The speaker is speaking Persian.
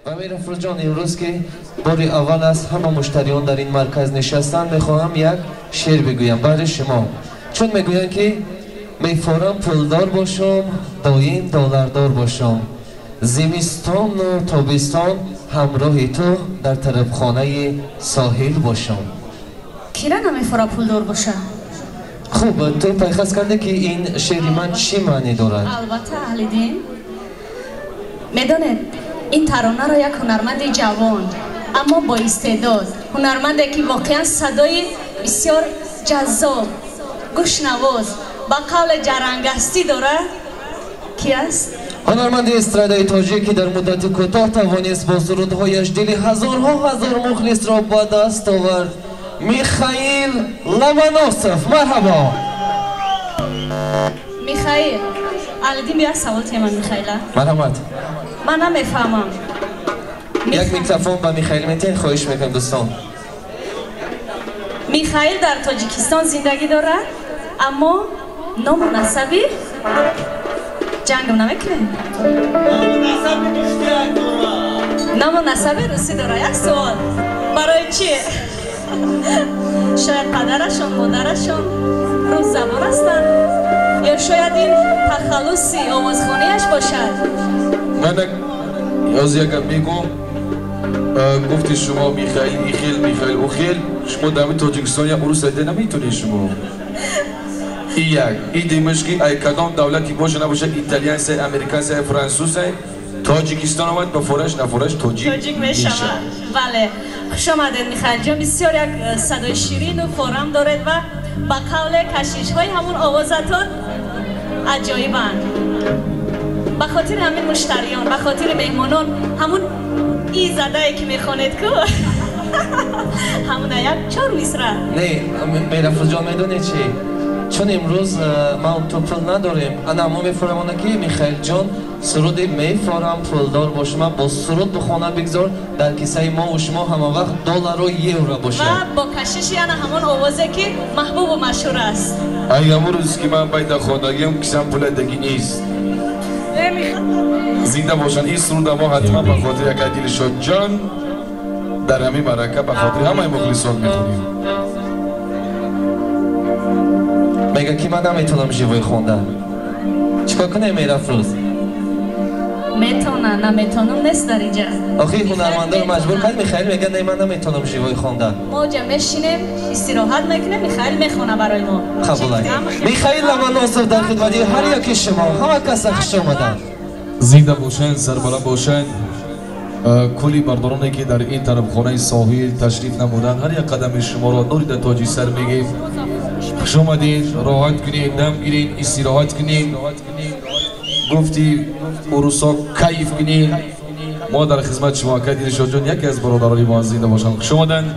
امیر افروز جان، امروز که بار اول است همه مشتریان در این مرکز نشستن، میخواهم یک شعر بگویم برای شما، چون میگویند که میفارم پولدار باشم، دایم دلاردار باشم، زمستان و تابستان همراه تو در طرف خانه ساحل باشم. کیرا نمیفاره پولدار باشه؟ خوب، تو پیخست کرده که این شعر من چی معنی دارد؟ البته اهل دین میدانید این ترانه را یک هنرمند جوان اما با استعداد، هنرمندی که واقعا صدای بسیار جذاب، گوشنواز، با قول جرنگستی داره. کی است؟ هنرمند استرادای تاجیک که در مدت کوتاه توانست با سرودهایش دل هزارها هزار مخلص را با دست آورد. میخائیل لمانوسوف، مرحبا. میخائیل، الدین بیا سوال من میخائیله. مرحمت. من نمیفهمم. یک میکروفون با میخائیل میتین خواهش میکنم دوستان. میخائیل در تاجیکستان زندگی دارد اما نام و نسبی جنگم نمیکنه. نام و نسبی روسی داره. یک سوال برای چیه؟ شاید پدرشون مادرشون روز زبان هستن یا شاید این تخلصی آوازخانه‌اش باشد. من یازی اگر میگم گفتی شما میخائیل اوخیل، شما در تاجیکستان یا عروس ایده نمیتونی شما. این دیمشقی ای کدام دولتی باشه نباشه، ایتالیان سه، امریکان سه، فرانسوس سه، تاجیکستان آمد با فورش نفورش تاجیک میشه. بله، خوش آمدید میخائیل جان. بسیار یک صدای شیرین و فارم دارید و با قول کشیش های همون آوازتان عجایبند. به خاطر همین مشتریان، به خاطر مهمانان، همون ای زده که میخوانید که همون یک 4 میسره. نه میرفت جان میدونی چی؟ چون امروز ما تو پول نداریم، انا ما میفرمانه که میخائیل جان سرود میفارم پولدار باشم، با سرود به خانه بگذار در کیسه ما و شما همه وقت دلار و یورو باشه. و با کشش یعنی همون آوازه که محبوب و مشهور است. ای امروز که من باید خانگیم کسیم پول دگی نیست. زنده باشن. این سرود ما حتما به خاطر یک عدیل شد جان در همین مرکه به خاطر همه مخلصان میخونیم. میگه که من نمیتونم جیوی خوندن. چیکار کنه میرفروز؟ میتونن نمیتونم نیست در اینجا. آخه هنرمندا رو مجبور کرد. میخائیل میگه نه من نمیتونم جیوی خوندن. ما جا میشینیم استراحت میکنیم، میخائیل میخونه برای ما. قبول. میخائیل لمانوسوف در خدمت هر یکی شما، همه کس خوش اومدن. زنده باشن، سربلند باشن. کلی بردارانی که در این طرف خانه ساحل تشریف نمودن، هر یک قدم شما را نوری در تاجی سر میگیم. خوش آمدین، راحت کنین، دم گیرین، استراحت کنین. گفتی عروسا کیف کنین. ما در خدمت شما کدین شد جان، یکی از برادران ما زنده باشن. خوش آمدن.